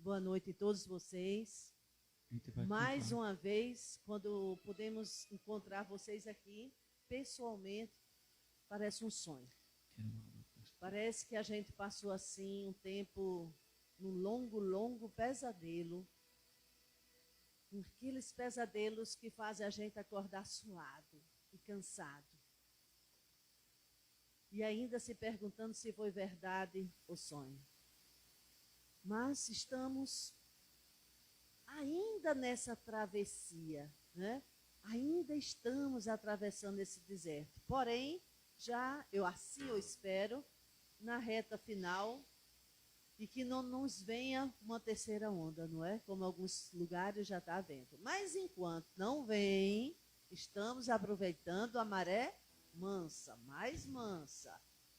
Boa noite a todos vocês. Mais uma vez, quando podemos encontrar vocês aqui, pessoalmente, parece um sonho. Parece que a gente passou assim um tempo, num longo pesadelo. Aqueles pesadelos que fazem a gente acordar suado e cansado. E ainda se perguntando se foi verdade ou sonho. Mas estamos ainda nessa travessia, né? Ainda estamos atravessando esse deserto. Porém, já, eu espero, na reta final, e que não nos venha uma terceira onda, não é? Como alguns lugares já está havendo. Mas enquanto não vem, estamos aproveitando a maré mansa, mais mansa.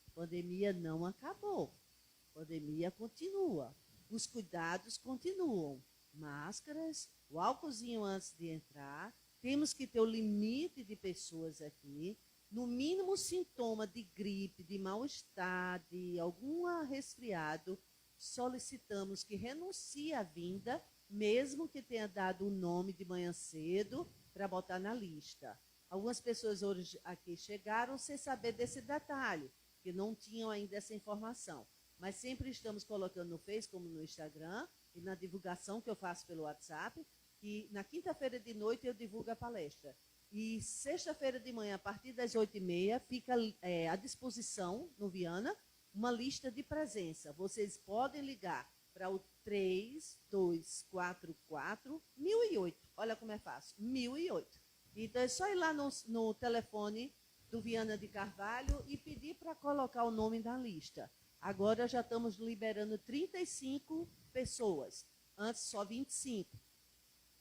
A pandemia não acabou. A pandemia continua. Os cuidados continuam. Máscaras, o álcoolzinho antes de entrar. Temos que ter o limite de pessoas aqui. No mínimo sintoma de gripe, de mal-estar, de algum resfriado, solicitamos que renuncie à vinda, mesmo que tenha dado o nome de manhã cedo, para botar na lista. Algumas pessoas hoje aqui chegaram sem saber desse detalhe, que não tinham ainda essa informação. Mas sempre estamos colocando no Face, como no Instagram, e na divulgação que eu faço pelo WhatsApp, que na quinta-feira de noite eu divulgo a palestra. E sexta-feira de manhã, a partir das 8h30, fica à disposição, no Viana, uma lista de presença. Vocês podem ligar para o 3244-1008. Olha como é fácil, 1008. Então, é só ir lá no telefone do Viana de Carvalho e pedir para colocar o nome na lista. Agora já estamos liberando 35 pessoas, antes só 25.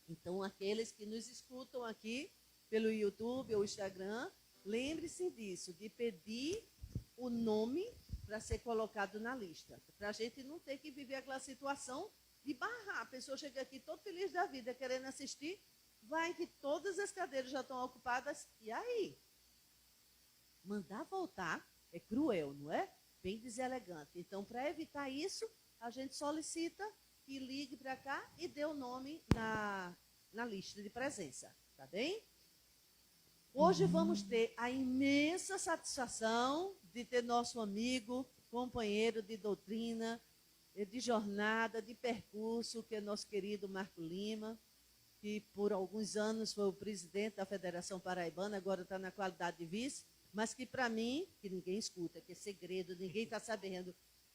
Então, aqueles que nos escutam aqui pelo YouTube ou Instagram, lembre-se disso, de pedir o nome para ser colocado na lista, para a gente não ter que viver aquela situação de barrar. A pessoa chega aqui todo feliz da vida, querendo assistir, vai que todas as cadeiras já estão ocupadas, e aí? Mandar voltar é cruel, não é? Bem deselegante. Então, para evitar isso, a gente solicita que ligue para cá e dê o nome na lista de presença, tá bem? Hoje vamos ter a imensa satisfação de ter nosso amigo, companheiro de doutrina, de jornada, de percurso, que é nosso querido Marco Lima, que por alguns anos foi o presidente da Federação Paraibana, agora está na qualidade de vice, mas que para mim, que ninguém escuta, que é segredo, ninguém está sabendo,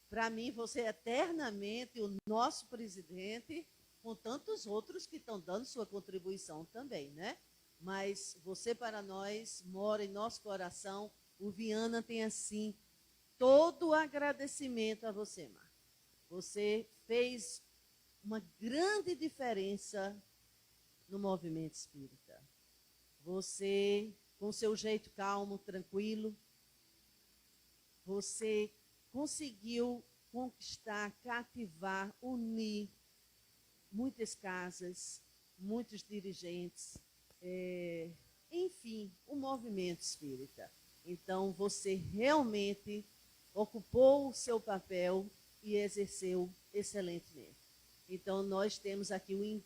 para mim você é eternamente o nosso presidente, com tantos outros que estão dando sua contribuição também, né? Mas você para nós mora em nosso coração. O Viana tem assim todo o agradecimento a você, Marco. Você fez uma grande diferença no movimento espírita. Você, com seu jeito calmo, tranquilo, você conseguiu conquistar, cativar, unir muitas casas, muitos dirigentes, enfim, o movimento espírita. Então, você realmente ocupou o seu papel e exerceu excelentemente. Então, nós temos aqui um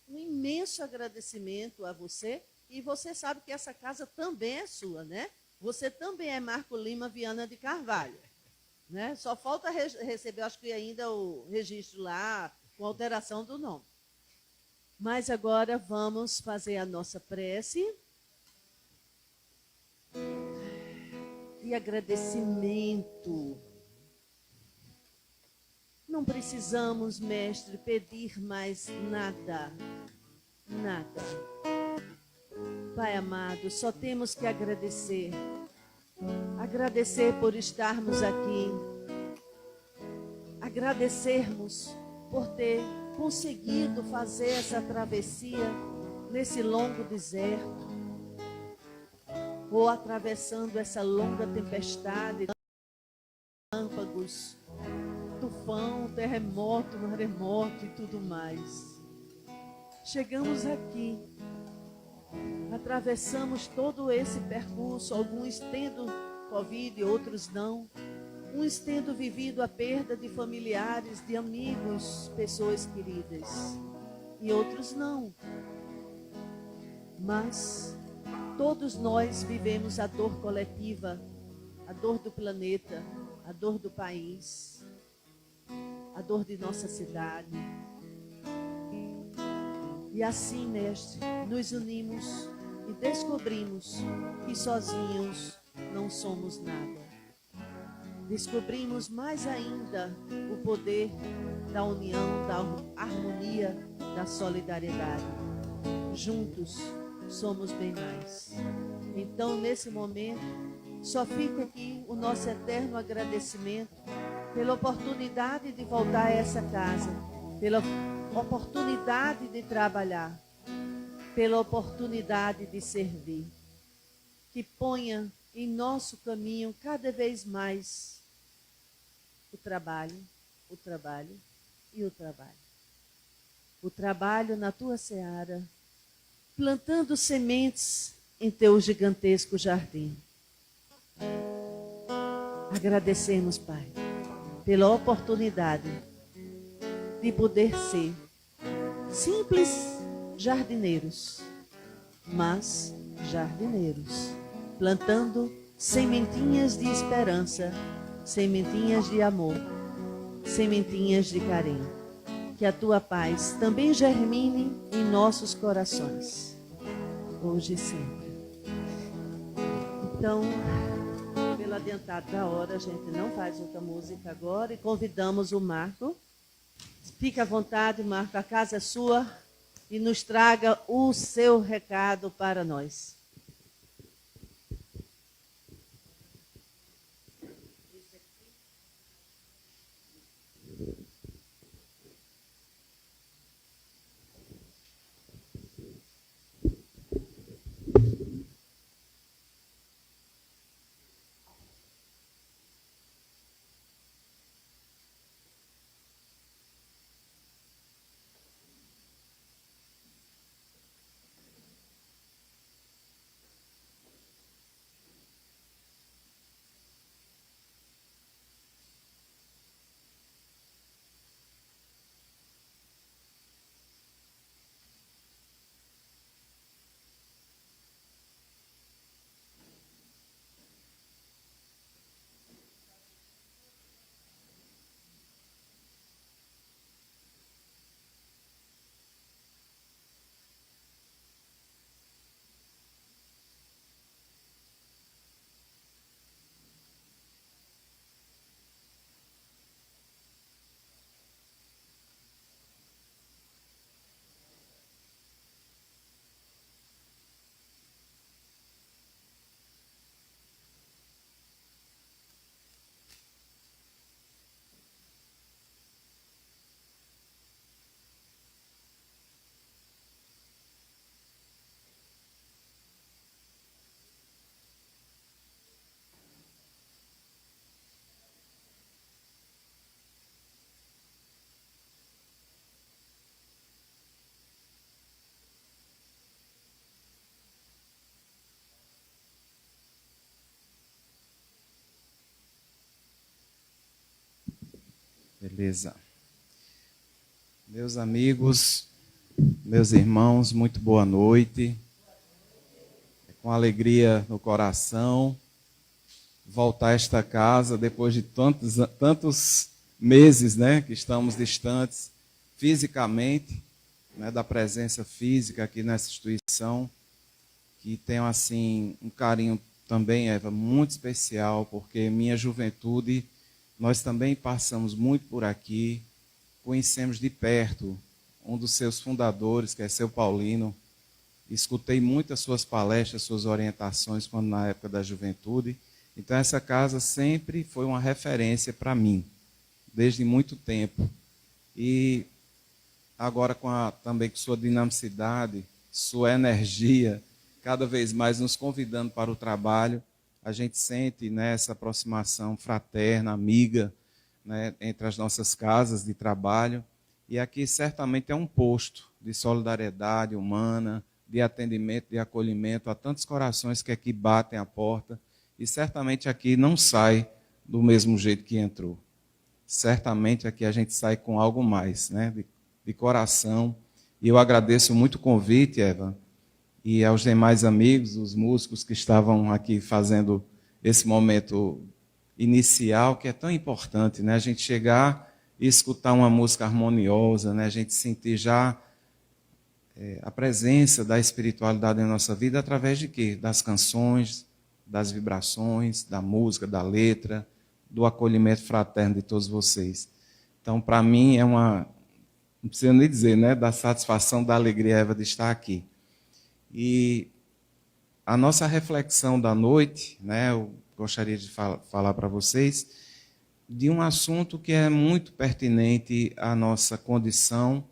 imenso agradecimento a você, e você sabe que essa casa também é sua, né? Você também é Marco Lima Viana de Carvalho, né? Só falta receber, acho que ainda o registro lá, com alteração do nome. Mas agora vamos fazer a nossa prece e agradecimento. Não precisamos, mestre, pedir mais nada, nada. Pai amado, só temos que agradecer. Agradecer por estarmos aqui. Agradecermos por ter conseguido fazer essa travessia nesse longo deserto, ou atravessando essa longa tempestade, relâmpagos, tufão, terremoto, maremoto e tudo mais. Chegamos aqui, atravessamos todo esse percurso, alguns tendo Covid, outros não, uns tendo vivido a perda de familiares, de amigos, pessoas queridas, e outros não. Mas todos nós vivemos a dor coletiva, a dor do planeta, a dor do país, a dor de nossa cidade. E assim, mestre, nos unimos e descobrimos que sozinhos não somos nada. Descobrimos mais ainda o poder da união, da harmonia, da solidariedade. Juntos somos bem mais. Então, nesse momento, só fica aqui o nosso eterno agradecimento pela oportunidade de voltar a essa casa, pela oportunidade de trabalhar, pela oportunidade de servir. Que ponha em nosso caminho cada vez mais o trabalho e o trabalho. O trabalho na tua seara, plantando sementes em teu gigantesco jardim. Agradecemos, Pai, pela oportunidade de poder ser simples jardineiros, mas jardineiros, plantando sementinhas de esperança, sementinhas de amor, sementinhas de carinho. Que a tua paz também germine em nossos corações, hoje e sempre. Então, pelo adiantado da hora, a gente não faz outra música agora e convidamos o Marco. Fique à vontade, Marco, a casa é sua e nos traga o seu recado para nós. Beleza. Meus amigos, meus irmãos, muito boa noite. É com alegria no coração voltar a esta casa depois de tantos meses, né, que estamos distantes fisicamente, né, da presença física aqui nessa instituição, que tenho assim um carinho também, Eva, muito especial, porque minha juventude nós também passamos muito por aqui, conhecemos de perto um dos seus fundadores, que é seu Paulino. Escutei muitas suas palestras, suas orientações quando na época da juventude. Então essa casa sempre foi uma referência para mim, desde muito tempo. E agora também com sua dinamicidade, sua energia, cada vez mais nos convidando para o trabalho, a gente sente, né, essa aproximação fraterna, amiga, né, entre as nossas casas de trabalho. E aqui certamente é um posto de solidariedade humana, de atendimento, de acolhimento a tantos corações que aqui batem a porta. E certamente aqui não sai do mesmo jeito que entrou. Certamente aqui a gente sai com algo mais, né? De coração. E eu agradeço muito o convite, Eva, e aos demais amigos, os músicos que estavam aqui fazendo esse momento inicial, que é tão importante, né? A gente chegar e escutar uma música harmoniosa, né? A gente sentir já a presença da espiritualidade na nossa vida através de quê? Das canções, das vibrações, da música, da letra, do acolhimento fraterno de todos vocês. Então, para mim, não precisa nem dizer, né? Da satisfação, da alegria, Eva, de estar aqui. E a nossa reflexão da noite, né? Eu gostaria de falar para vocês de um assunto que é muito pertinente à nossa condição,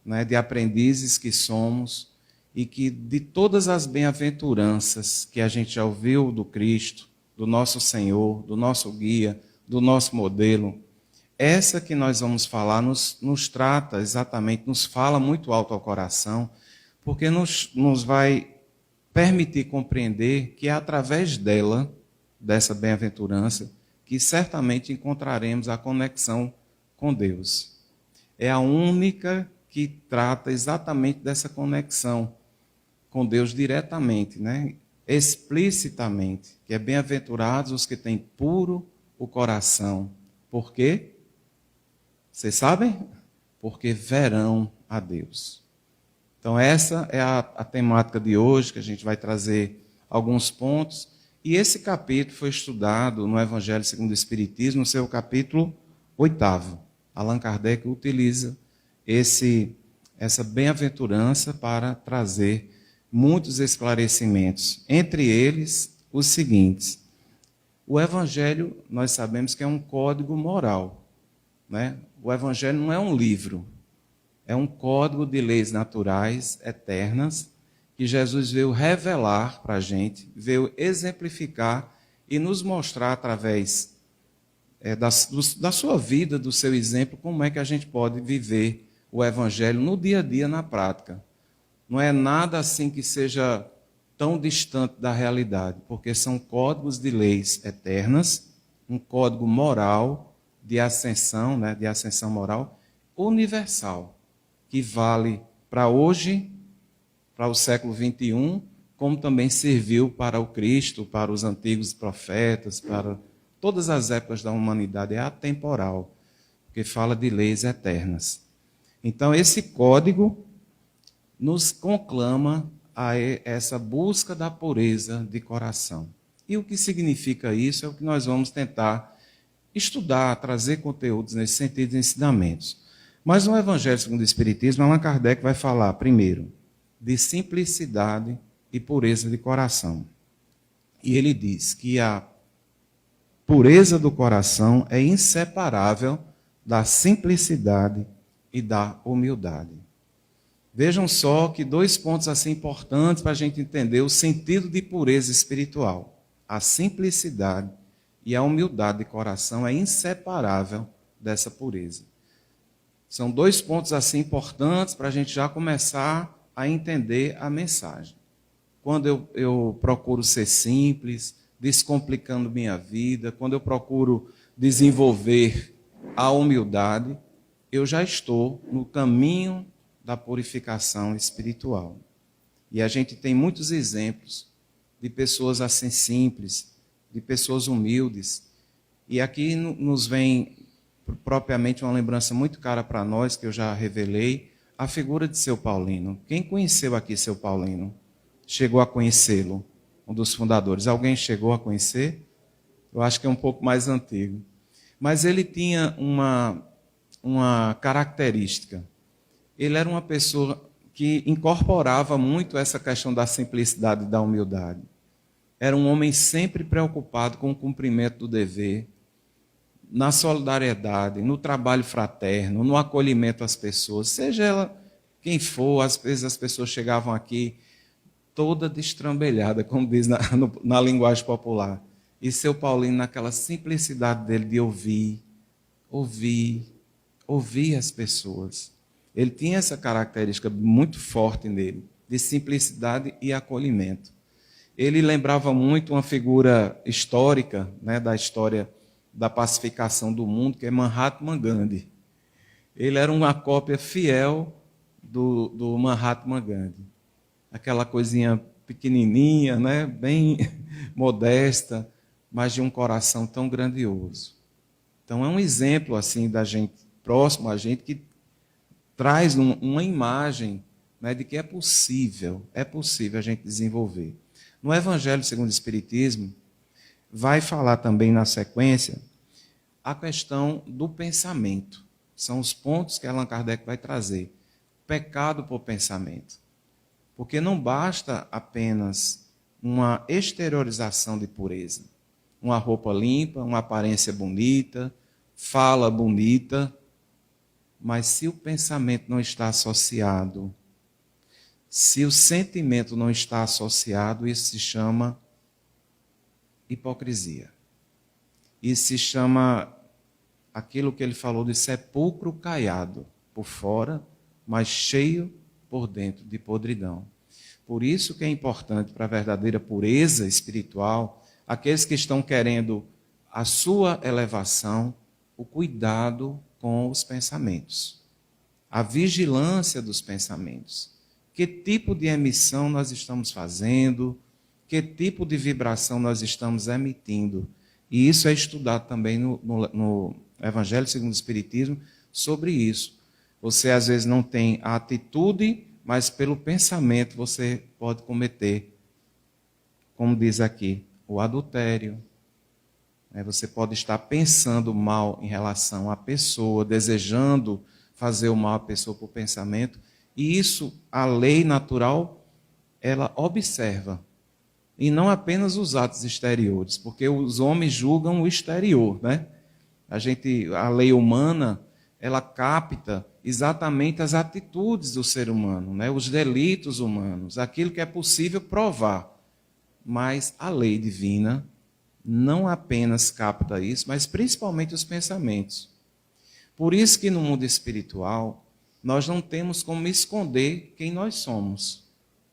né, de aprendizes que somos, e que de todas as bem-aventuranças que a gente já ouviu do Cristo, do nosso Senhor, do nosso guia, do nosso modelo, essa que nós vamos falar nos trata exatamente, nos fala muito alto ao coração, porque nos vai permitir compreender que é através dela, dessa bem-aventurança, que certamente encontraremos a conexão com Deus. É a única que trata exatamente dessa conexão com Deus diretamente, né? Explicitamente, que é bem-aventurados os que têm puro o coração. Por quê? Vocês sabem? Porque verão a Deus. Então essa é a temática de hoje, que a gente vai trazer alguns pontos. E esse capítulo foi estudado no Evangelho segundo o Espiritismo, no seu capítulo 8º. Allan Kardec utiliza essa bem-aventurança para trazer muitos esclarecimentos. Entre eles, os seguintes. O Evangelho, nós sabemos que é um código moral, né? O Evangelho não é um livro, é um código de leis naturais, eternas, que Jesus veio revelar para a gente, veio exemplificar e nos mostrar através da sua vida, do seu exemplo, como é que a gente pode viver o Evangelho no dia a dia, na prática. Não é nada assim que seja tão distante da realidade, porque são códigos de leis eternas, um código moral de ascensão, né, de ascensão moral universal, que vale para hoje, para o século XXI, como também serviu para o Cristo, para os antigos profetas, para todas as épocas da humanidade. É atemporal, porque fala de leis eternas. Então, esse código nos conclama a essa busca da pureza de coração. E o que significa isso é o que nós vamos tentar estudar, trazer conteúdos nesse sentido de ensinamentos. Mas no Evangelho segundo o Espiritismo, Allan Kardec vai falar, primeiro, de simplicidade e pureza de coração. E ele diz que a pureza do coração é inseparável da simplicidade e da humildade. Vejam só que dois pontos assim importantes para a gente entender o sentido de pureza espiritual. A simplicidade e a humildade de coração é inseparável dessa pureza. São dois pontos assim importantes para a gente já começar a entender a mensagem. Quando eu procuro ser simples, descomplicando minha vida, quando eu procuro desenvolver a humildade, eu já estou no caminho da purificação espiritual. E a gente tem muitos exemplos de pessoas assim simples, de pessoas humildes. E aqui nos vem propriamente uma lembrança muito cara para nós, que eu já revelei, a figura de Seu Paulino. Quem conheceu aqui Seu Paulino? Chegou a conhecê-lo, um dos fundadores. Alguém chegou a conhecer? Eu acho que é um pouco mais antigo. Mas ele tinha uma característica. Ele era uma pessoa que incorporava muito essa questão da simplicidade e da humildade. Era um homem sempre preocupado com o cumprimento do dever, na solidariedade, no trabalho fraterno, no acolhimento às pessoas, seja ela quem for. Às vezes as pessoas chegavam aqui toda destrambelhada, como diz na linguagem popular. E Seu Paulino, naquela simplicidade dele de ouvir as pessoas. Ele tinha essa característica muito forte nele, de simplicidade e acolhimento. Ele lembrava muito uma figura histórica, né, da história da pacificação do mundo, que é Mahatma Gandhi. Ele era uma cópia fiel do Mahatma Gandhi. Aquela coisinha pequenininha, né? Bem modesta, mas de um coração tão grandioso. Então é um exemplo assim da gente, próximo a gente, que traz uma imagem, né, de que é possível a gente desenvolver. No Evangelho segundo o Espiritismo, vai falar também na sequência a questão do pensamento. São os pontos que Allan Kardec vai trazer. Pecado por pensamento. Porque não basta apenas uma exteriorização de pureza. Uma roupa limpa, uma aparência bonita, fala bonita, mas se o pensamento não está associado, se o sentimento não está associado, isso se chama hipocrisia. Isso se chama aquilo que ele falou de sepulcro caiado por fora, mas cheio por dentro de podridão. Por isso que é importante para a verdadeira pureza espiritual, aqueles que estão querendo a sua elevação, o cuidado com os pensamentos, a vigilância dos pensamentos. Que tipo de emissão nós estamos fazendo, que tipo de vibração nós estamos emitindo. E isso é estudado também no Evangelho segundo o Espiritismo sobre isso. Você às vezes não tem a atitude, mas pelo pensamento você pode cometer, como diz aqui, o adultério. Você pode estar pensando mal em relação à pessoa, desejando fazer o mal à pessoa por pensamento, e isso, a lei natural, ela observa. E não apenas os atos exteriores, porque os homens julgam o exterior, né? A lei humana, ela capta exatamente as atitudes do ser humano, né? Os delitos humanos, aquilo que é possível provar. Mas a lei divina não apenas capta isso, mas principalmente os pensamentos. Por isso que no mundo espiritual, nós não temos como esconder quem nós somos,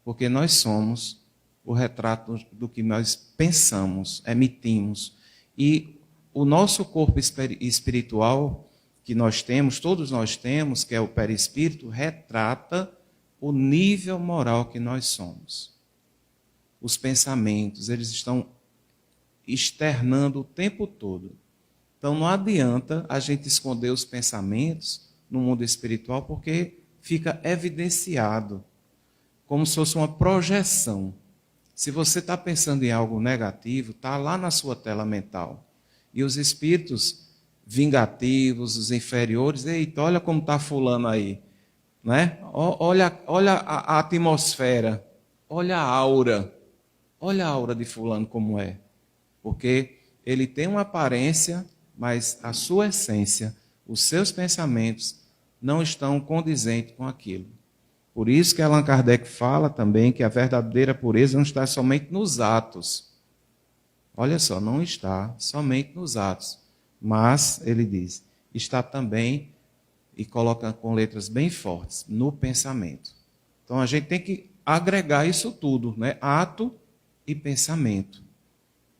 porque nós somos o retrato do que nós pensamos, emitimos. E o nosso corpo espiritual que nós temos, todos nós temos, que é o perispírito, retrata o nível moral que nós somos. Os pensamentos, eles estão externando o tempo todo. Então não adianta a gente esconder os pensamentos no mundo espiritual, porque fica evidenciado, como se fosse uma projeção. Se você está pensando em algo negativo, está lá na sua tela mental. E os espíritos vingativos, os inferiores, eita, olha como está fulano aí. Né? Olha a atmosfera, olha a aura de fulano como é. Porque ele tem uma aparência, mas a sua essência, os seus pensamentos não estão condizentes com aquilo. Por isso que Allan Kardec fala também que a verdadeira pureza não está somente nos atos. Olha só, não está somente nos atos. Mas, ele diz, está também, e coloca com letras bem fortes, no pensamento. Então a gente tem que agregar isso tudo, né? Ato e pensamento.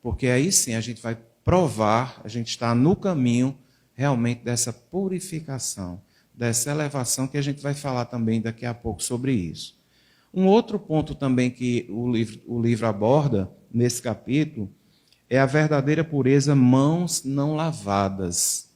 Porque aí sim a gente vai provar, a gente está no caminho realmente dessa purificação, dessa elevação, que a gente vai falar também daqui a pouco sobre isso. Um outro ponto também que o livro aborda, nesse capítulo, é a verdadeira pureza, mãos não lavadas.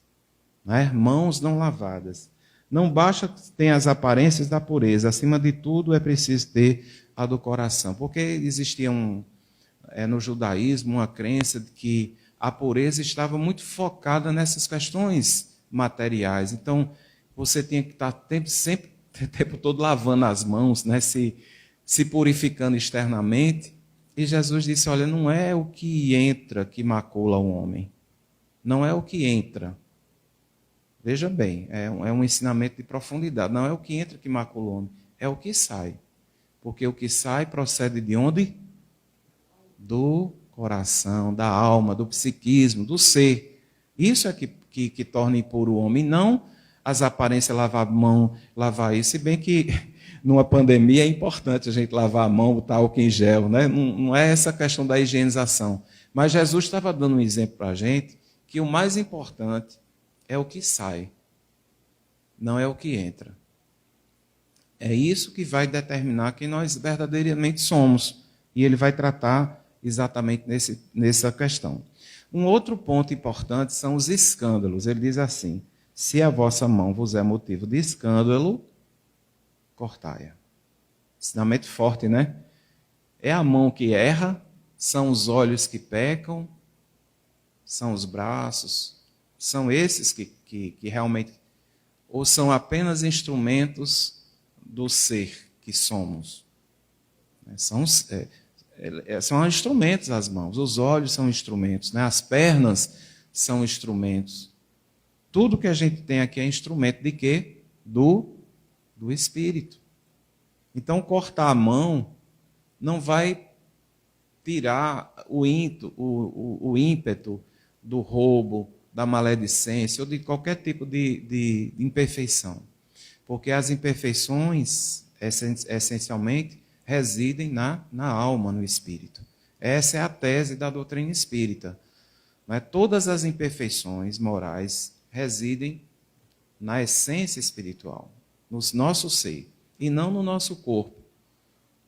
Né? Mãos não lavadas. Não basta ter as aparências da pureza, acima de tudo é preciso ter a do coração. Porque existia no judaísmo uma crença de que a pureza estava muito focada nessas questões materiais. Então, você tinha que estar sempre o tempo todo lavando as mãos, né? se purificando externamente. E Jesus disse, olha, não é o que entra que macula o homem. Não é o que entra. Veja bem, é um ensinamento de profundidade. Não é o que entra que macula o homem, é o que sai. Porque o que sai procede de onde? Do coração, da alma, do psiquismo, do ser. Isso é que torna impuro o homem, não as aparências, lavar a mão, lavar isso. Se bem que numa pandemia é importante a gente lavar a mão, botar álcool em gel, né? Não é essa questão da higienização. Mas Jesus estava dando um exemplo para a gente, que o mais importante é o que sai, não é o que entra. É isso que vai determinar quem nós verdadeiramente somos. E ele vai tratar exatamente nessa questão. Um outro ponto importante são os escândalos. Ele diz assim: se a vossa mão vos é motivo de escândalo, cortai-a. Ensinamento forte, né? É a mão que erra, são os olhos que pecam, são os braços, são esses que realmente, ou são apenas instrumentos do ser que somos. São instrumentos as mãos, os olhos são instrumentos, né? As pernas são instrumentos. Tudo que a gente tem aqui é instrumento de quê? Do Espírito. Então, cortar a mão não vai tirar o ímpeto do roubo, da maledicência ou de qualquer tipo de imperfeição. Porque as imperfeições, essencialmente, residem na alma, no espírito. Essa é a tese da doutrina espírita. Não é? Todas as imperfeições morais residem na essência espiritual, no nosso ser, e não no nosso corpo.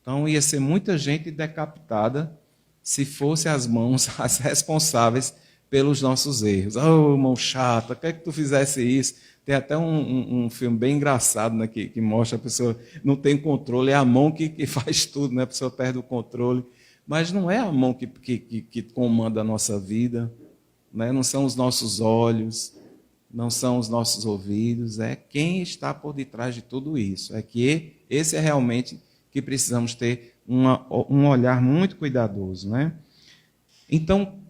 Então, ia ser muita gente decapitada se fossem as mãos as responsáveis pelos nossos erros. Oh, mão chata, quer que tu fizesse isso? Tem até um filme bem engraçado, né, que mostra a pessoa não tem controle, é a mão que faz tudo, né? A pessoa perde o controle. Mas não é a mão que comanda a nossa vida, né? Não são os nossos olhos, não são os nossos ouvidos, é quem está por detrás de tudo isso. É que esse é realmente que precisamos ter um olhar muito cuidadoso, né? Então,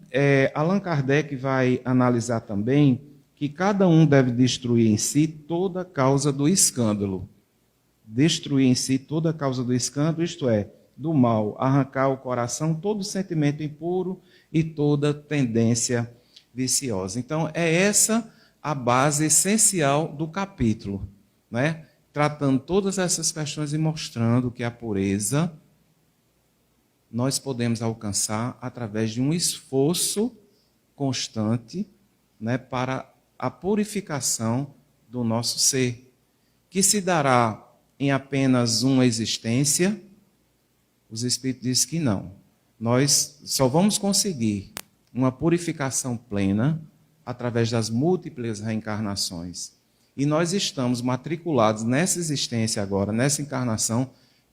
Allan Kardec vai analisar também que cada um deve destruir em si toda causa do escândalo. Destruir em si toda causa do escândalo, isto é, do mal, arrancar ao coração todo sentimento impuro e toda tendência viciosa. Então, é essa a base essencial do capítulo, né? Tratando todas essas questões e mostrando que a pureza nós podemos alcançar através de um esforço constante, né, para a purificação do nosso ser, que se dará em apenas uma existência. Os Espíritos dizem que não. Nós só vamos conseguir uma purificação plena através das múltiplas reencarnações. E nós estamos matriculados nessa existência agora, nessa encarnação,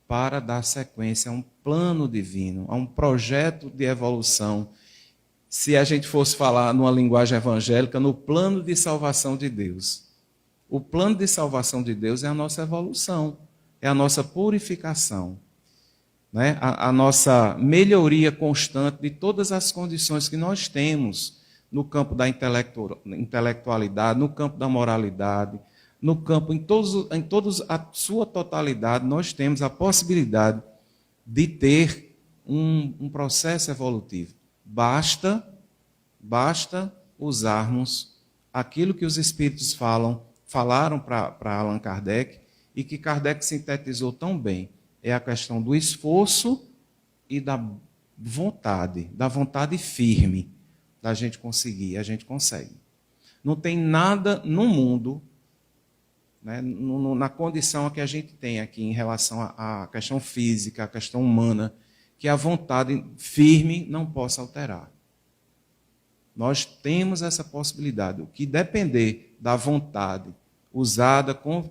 para dar sequência a um plano divino, a um projeto de evolução. Se a gente fosse falar numa linguagem evangélica, no plano de salvação de Deus. O plano de salvação de Deus é a nossa evolução, é a nossa purificação, né? A nossa melhoria constante de todas as condições que nós temos no campo da intelectualidade, no campo da moralidade, no campo, em todos a sua totalidade, nós temos a possibilidade de ter um processo evolutivo. Basta usarmos aquilo que os Espíritos falaram para Allan Kardec e que Kardec sintetizou tão bem. É a questão do esforço e da vontade firme da gente conseguir. A gente consegue. Não tem nada no mundo, né, na condição que a gente tem aqui em relação à questão física, à questão humana, que a vontade firme não possa alterar. Nós temos essa possibilidade. O que depender da vontade usada com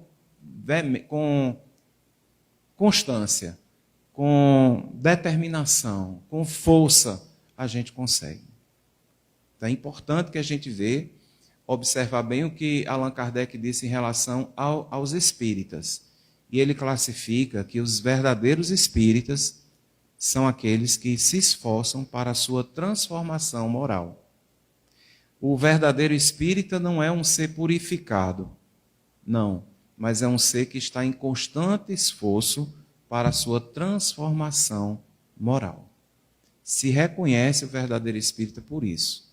constância, com determinação, com força, a gente consegue. Então é importante que a gente observar bem o que Allan Kardec disse em relação aos espíritas. E ele classifica que os verdadeiros espíritas são aqueles que se esforçam para a sua transformação moral. O verdadeiro espírita não é um ser purificado, não, mas é um ser que está em constante esforço para a sua transformação moral. Se reconhece o verdadeiro espírita por isso.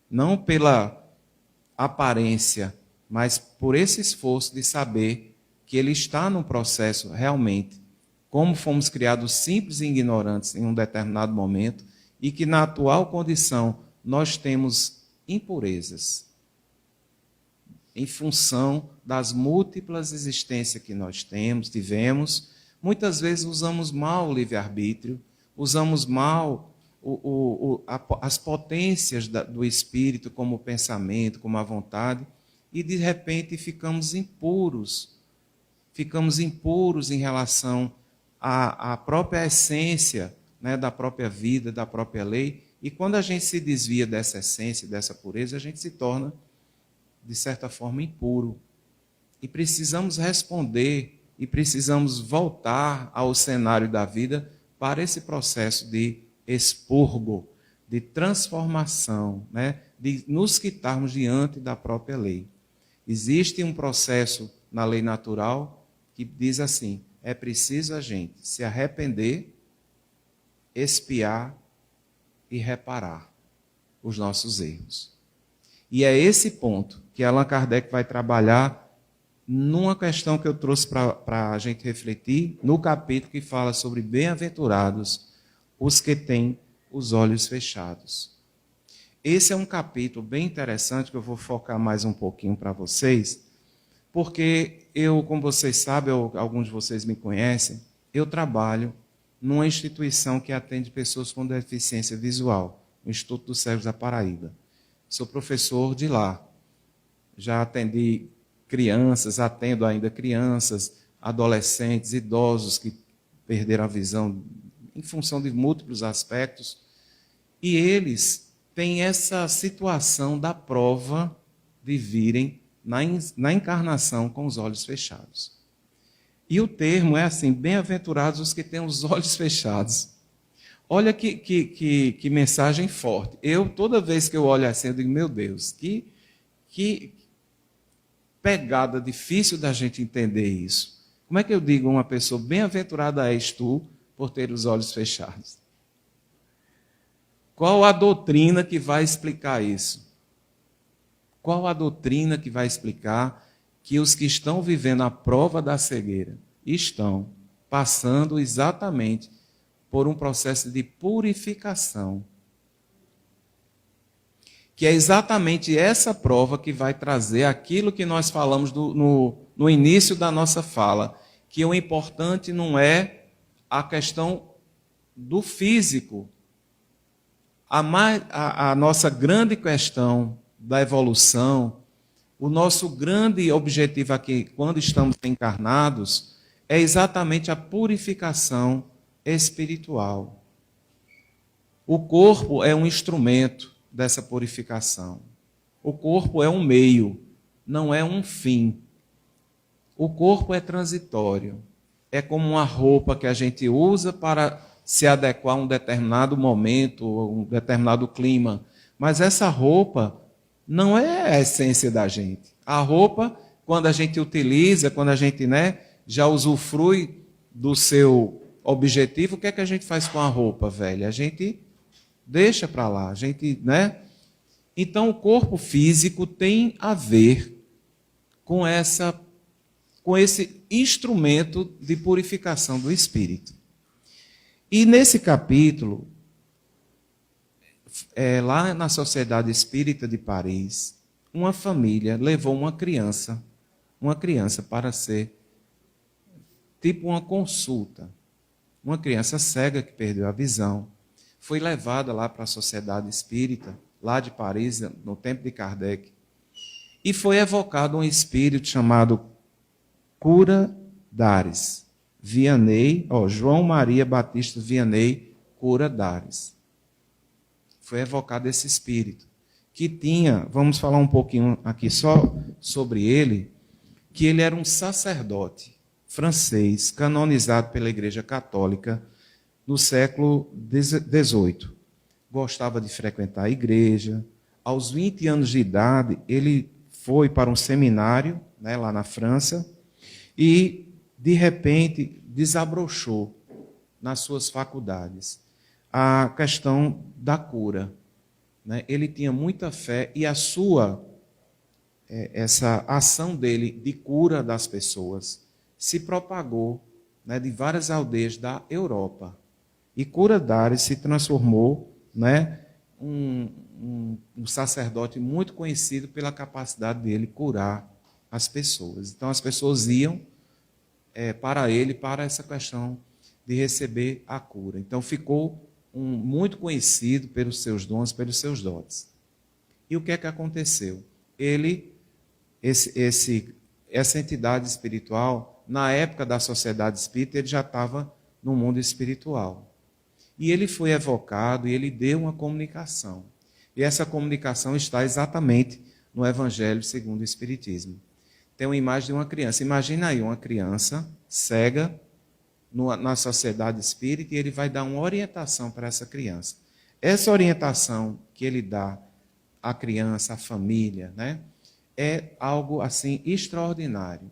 Não pela aparência, mas por esse esforço de saber que ele está num processo realmente, como fomos criados simples e ignorantes em um determinado momento, e que na atual condição nós temos impurezas, em função das múltiplas existências que nós tivemos. Muitas vezes usamos mal o livre-arbítrio, usamos mal as potências do espírito, como o pensamento, como a vontade, e de repente ficamos impuros em relação à própria essência, né, da própria vida, da própria lei. E quando a gente se desvia dessa essência, dessa pureza, a gente se torna, de certa forma, impuro. E precisamos responder e precisamos voltar ao cenário da vida para esse processo de expurgo, de transformação, né? De nos quitarmos diante da própria lei. Existe um processo na lei natural que diz assim: é preciso a gente se arrepender, expiar e reparar os nossos erros. E é esse ponto que Allan Kardec vai trabalhar numa questão que eu trouxe para a gente refletir, no capítulo que fala sobre bem-aventurados os que têm os olhos fechados. Esse é um capítulo bem interessante que eu vou focar mais um pouquinho para vocês, porque eu, como vocês sabem, alguns de vocês me conhecem, eu trabalho numa instituição que atende pessoas com deficiência visual, o Instituto dos Cegos da Paraíba. Sou professor de lá. Já atendi crianças, atendo ainda crianças, adolescentes, idosos que perderam a visão em função de múltiplos aspectos. E eles têm essa situação da prova de virem na encarnação com os olhos fechados. E o termo é assim: bem-aventurados os que têm os olhos fechados. Olha que mensagem forte. Toda vez que eu olho assim, eu digo, meu Deus, que pegada difícil da gente entender isso. Como é que eu digo a uma pessoa, bem-aventurada és tu, por ter os olhos fechados? Qual a doutrina que vai explicar isso? Qual a doutrina que vai explicar que os que estão vivendo a prova da cegueira estão passando exatamente por um processo de purificação? Que é exatamente essa prova que vai trazer aquilo que nós falamos no início da nossa fala, que o importante não é a questão do físico. A nossa grande questão da evolução, o nosso grande objetivo aqui, quando estamos encarnados, é exatamente a purificação espiritual. O corpo é um instrumento dessa purificação. O corpo é um meio, não é um fim. O corpo é transitório. É como uma roupa que a gente usa para se adequar a um determinado momento, um determinado clima. Mas essa roupa não é a essência da gente. A roupa, quando a gente utiliza, quando a gente, já usufrui do seu objetivo, o que é que a gente faz com a roupa velha? A gente deixa para lá, a gente, Então o corpo físico tem a ver com esse instrumento de purificação do espírito. E nesse capítulo, lá na Sociedade Espírita de Paris, uma família levou uma criança para ser tipo uma consulta. Uma criança cega que perdeu a visão foi levada lá para a Sociedade Espírita, lá de Paris, no tempo de Kardec, e foi evocado um espírito chamado Cura Dares Vianney, João Maria Batista Vianney Cura Dares. Foi evocado esse espírito, que tinha, vamos falar um pouquinho aqui só sobre ele, que ele era um sacerdote francês, canonizado pela Igreja Católica no século XVIII. Gostava de frequentar a igreja. Aos 20 anos de idade, ele foi para um seminário, lá na França, e, de repente, desabrochou nas suas faculdades a questão da cura. Ele tinha muita fé e essa ação dele de cura das pessoas se propagou, de várias aldeias da Europa. E Cura Dares se transformou, um sacerdote muito conhecido pela capacidade dele curar as pessoas. Então, as pessoas iam para ele, para essa questão de receber a cura. Então, ficou muito conhecido pelos seus dons, pelos seus dotes. E o que é que aconteceu? Essa entidade espiritual, na época da sociedade espírita, ele já estava no mundo espiritual. E ele foi evocado e ele deu uma comunicação. E essa comunicação está exatamente no Evangelho segundo o Espiritismo. Tem uma imagem de uma criança. Imagina aí uma criança cega na sociedade espírita e ele vai dar uma orientação para essa criança. Essa orientação que ele dá à criança, à família, né, é algo assim extraordinário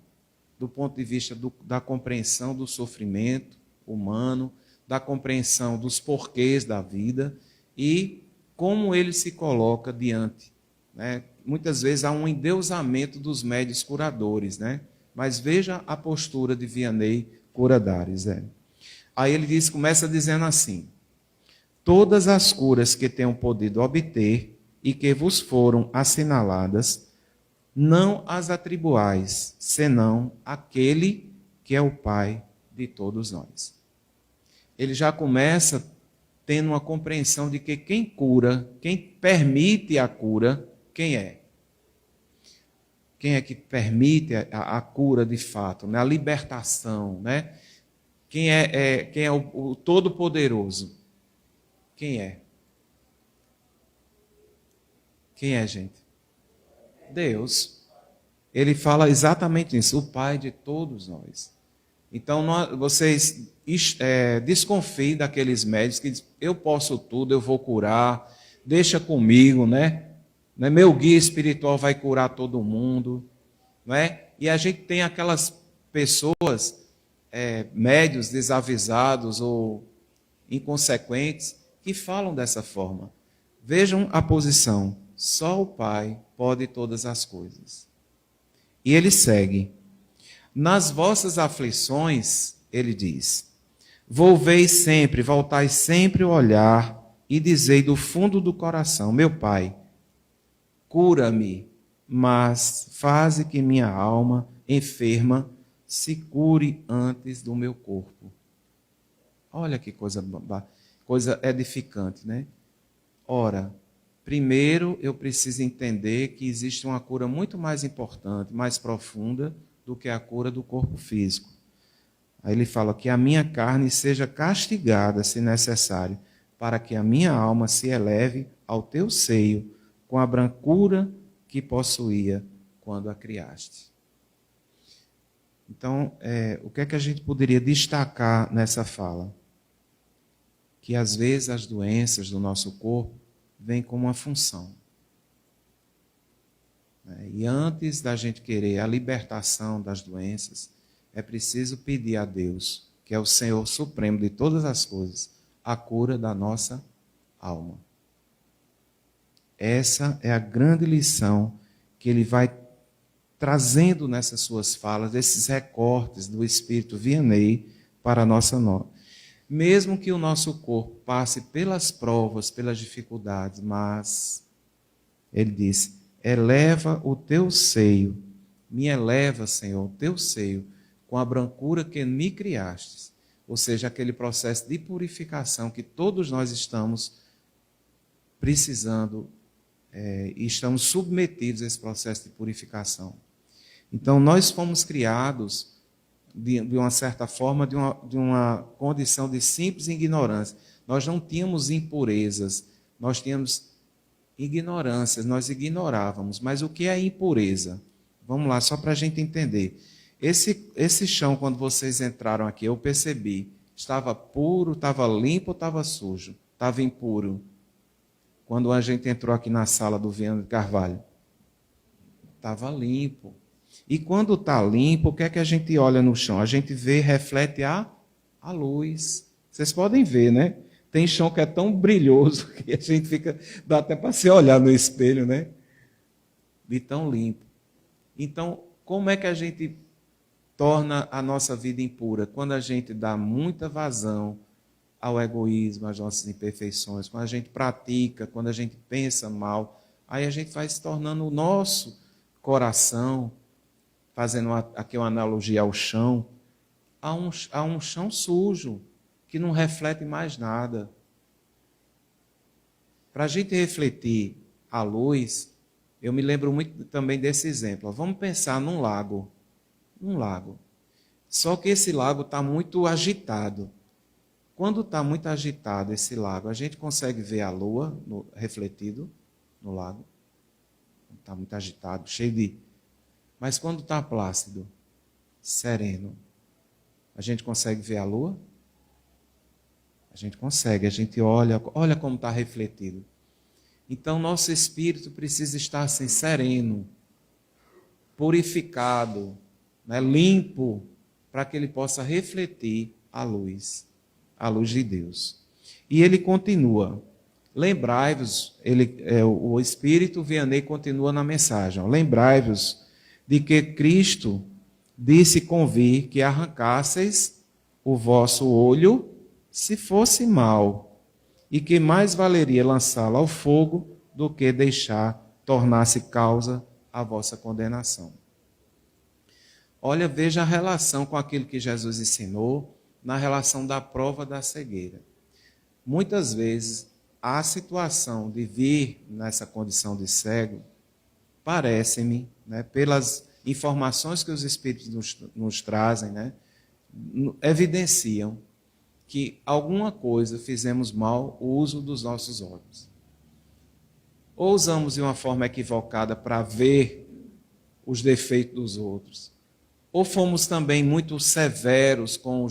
do ponto de vista da compreensão do sofrimento humano, da compreensão dos porquês da vida e como ele se coloca diante. Né? Muitas vezes há um endeusamento dos médiuns curadores, né? Mas veja a postura de Vianney Curadares. Aí ele começa dizendo assim: todas as curas que tenham podido obter e que vos foram assinaladas, não as atribuais, senão aquele que é o Pai de todos nós. Ele já começa tendo uma compreensão de que quem cura, quem permite a cura, quem é? Quem é que permite a cura de fato, né? A libertação, né? Quem é o Todo-Poderoso? Quem é? Quem é, gente? Deus. Ele fala exatamente isso, o Pai de todos nós. Então, vocês desconfiem daqueles médicos que dizem, eu posso tudo, eu vou curar, deixa comigo, né? Meu guia espiritual vai curar todo mundo. Não é? E a gente tem aquelas pessoas, médios desavisados ou inconsequentes, que falam dessa forma. Vejam a posição. Só o Pai pode todas as coisas. E ele segue. Nas vossas aflições, ele diz, voltai sempre o olhar e dizei do fundo do coração, meu Pai, cura-me, mas faze que minha alma enferma se cure antes do meu corpo. Olha que coisa edificante, né? Ora, primeiro eu preciso entender que existe uma cura muito mais importante, mais profunda do que a cura do corpo físico. Aí ele fala que a minha carne seja castigada, se necessário, para que a minha alma se eleve ao teu seio com a brancura que possuía quando a criaste. Então, o que é que a gente poderia destacar nessa fala? Que às vezes as doenças do nosso corpo vêm com uma função. E antes da gente querer a libertação das doenças, é preciso pedir a Deus, que é o Senhor Supremo de todas as coisas, a cura da nossa alma. Essa é a grande lição que ele vai trazendo nessas suas falas, esses recortes do Espírito Vianney para a nossa nota. Mesmo que o nosso corpo passe pelas provas, pelas dificuldades, mas, ele diz, eleva o teu seio, me eleva, Senhor, o teu seio, com a brancura que me criastes. Ou seja, aquele processo de purificação que todos nós estamos precisando e estamos submetidos a esse processo de purificação. Então, nós fomos criados, de uma certa forma, de uma condição de simples ignorância. Nós não tínhamos impurezas, nós tínhamos ignorâncias, nós ignorávamos. Mas o que é impureza? Vamos lá, só para a gente entender. Esse chão, quando vocês entraram aqui, eu percebi, estava puro, estava limpo ou estava sujo? Estava impuro. Quando a gente entrou aqui na sala do Viana de Carvalho, estava limpo. E quando está limpo, o que é que a gente olha no chão? A gente vê, reflete a luz. Vocês podem ver, né? Tem chão que é tão brilhoso que a gente fica, dá até para se olhar no espelho, né? De tão limpo. Então, como é que a gente torna a nossa vida impura? Quando a gente dá muita vazão ao egoísmo, às nossas imperfeições, quando a gente pratica, quando a gente pensa mal, aí a gente vai se tornando o nosso coração, fazendo aqui uma analogia ao chão, a um chão sujo, que não reflete mais nada. Para a gente refletir a luz, eu me lembro muito também desse exemplo. Vamos pensar num lago. Um lago. Só que esse lago está muito agitado. Quando está muito agitado esse lago, a gente consegue ver a lua refletido no lago. Está muito agitado, cheio de... Mas quando está plácido, sereno, a gente consegue ver a lua? A gente consegue, a gente olha como está refletido. Então, nosso espírito precisa estar assim, sereno, purificado, né, limpo, para que ele possa refletir a luz de Deus. E ele continua. Lembrai-vos, o Espírito Vianney continua na mensagem. Lembrai-vos de que Cristo disse convir que arrancasseis o vosso olho se fosse mau, e que mais valeria lançá-lo ao fogo do que deixar tornar-se causa a vossa condenação. Olha, veja a relação com aquilo que Jesus ensinou na relação da prova da cegueira. Muitas vezes, a situação de vir nessa condição de cego, parece-me, né, pelas informações que os Espíritos nos trazem, né, evidenciam que alguma coisa fizemos mal o uso dos nossos olhos. Ou usamos de uma forma equivocada para ver os defeitos dos outros, ou fomos também muito severos com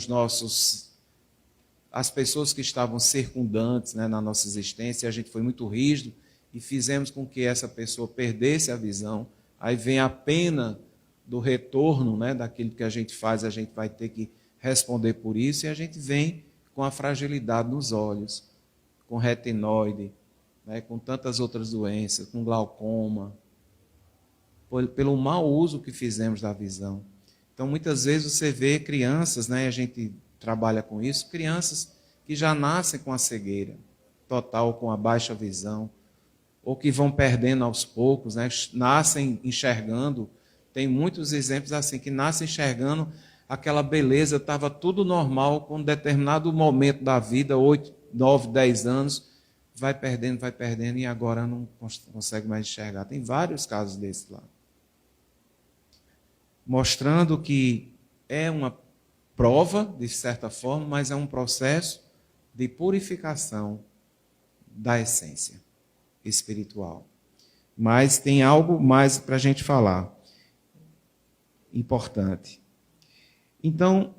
as pessoas que estavam circundantes, né, na nossa existência, e a gente foi muito rígido e fizemos com que essa pessoa perdesse a visão. Aí vem a pena do retorno, né, daquilo que a gente faz, a gente vai ter que responder por isso, e a gente vem com a fragilidade nos olhos, com retinoide, né, com tantas outras doenças, com glaucoma, pelo mau uso que fizemos da visão. Então, muitas vezes você vê crianças, né, a gente trabalha com isso, crianças que já nascem com a cegueira total, com a baixa visão, ou que vão perdendo aos poucos, né, nascem enxergando. Tem muitos exemplos assim, que nascem enxergando aquela beleza, estava tudo normal, com um determinado momento da vida, 8, 9, 10 anos, vai perdendo, e agora não consegue mais enxergar. Tem vários casos desses lá. Mostrando que é uma prova, de certa forma, mas é um processo de purificação da essência espiritual. Mas tem algo mais para a gente falar, importante. Então,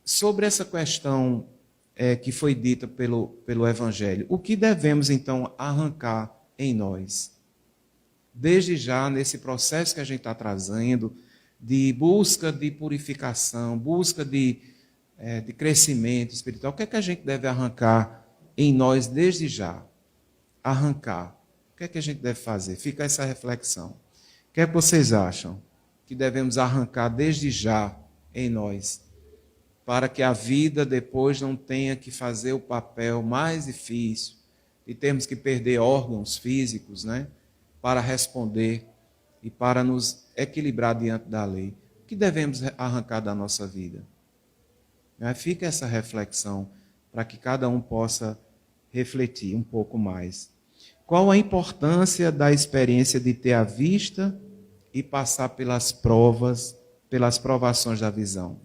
sobre essa questão que foi dita pelo Evangelho, o que devemos, então, arrancar em nós? Desde já, nesse processo que a gente está trazendo, de busca de purificação, busca de crescimento espiritual, o que é que a gente deve arrancar em nós desde já? Arrancar. O que é que a gente deve fazer? Fica essa reflexão. O que é que vocês acham que devemos arrancar desde já em nós, para que a vida depois não tenha que fazer o papel mais difícil e termos que perder órgãos físicos, né, para responder e para nos equilibrar diante da lei? O que devemos arrancar da nossa vida? Fica essa reflexão para que cada um possa refletir um pouco mais. Qual a importância da experiência de ter a vista e passar pelas provações da visão?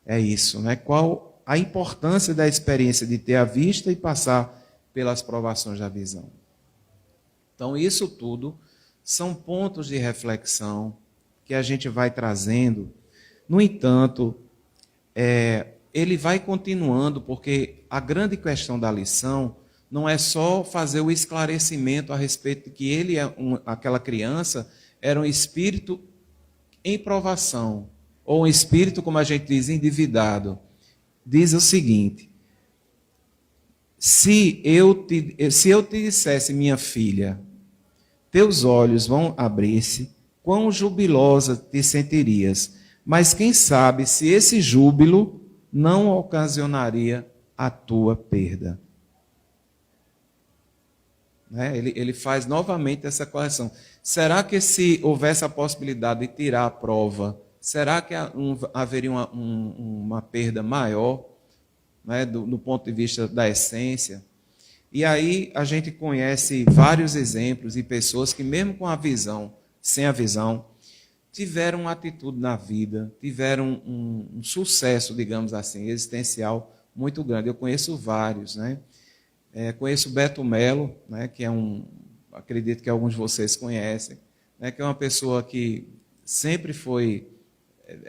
É isso, né? Qual a importância da experiência de ter a vista e passar pelas provações da visão? Então, isso tudo são pontos de reflexão que a gente vai trazendo. No entanto, ele vai continuando, porque a grande questão da lição não é só fazer o esclarecimento a respeito de que aquela criança era um espírito em provação, ou um espírito, como a gente diz, endividado. Diz o seguinte: se eu te dissesse, minha filha, teus olhos vão abrir-se, quão jubilosa te sentirias. Mas quem sabe se esse júbilo não ocasionaria a tua perda. Né? Ele faz novamente essa correção. Será que se houvesse a possibilidade de tirar a prova, será que haveria uma perda maior, né, do ponto de vista da essência? E aí a gente conhece vários exemplos de pessoas que mesmo com a visão, sem a visão, tiveram uma atitude na vida, tiveram um sucesso, digamos assim, existencial muito grande. Eu conheço vários, né? Conheço o Beto Melo, né, que é acredito que alguns de vocês conhecem, né, que é uma pessoa que sempre foi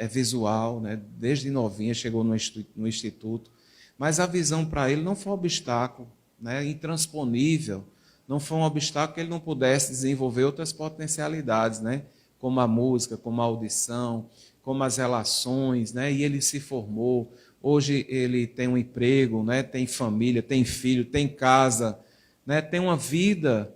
visual, né, desde novinha chegou no instituto, mas a visão para ele não foi um obstáculo, né, intransponível, não foi um obstáculo que ele não pudesse desenvolver outras potencialidades, né, como a música, como a audição, como as relações, né, e ele se formou. Hoje ele tem um emprego, né, tem família, tem filho, tem casa, né, tem uma vida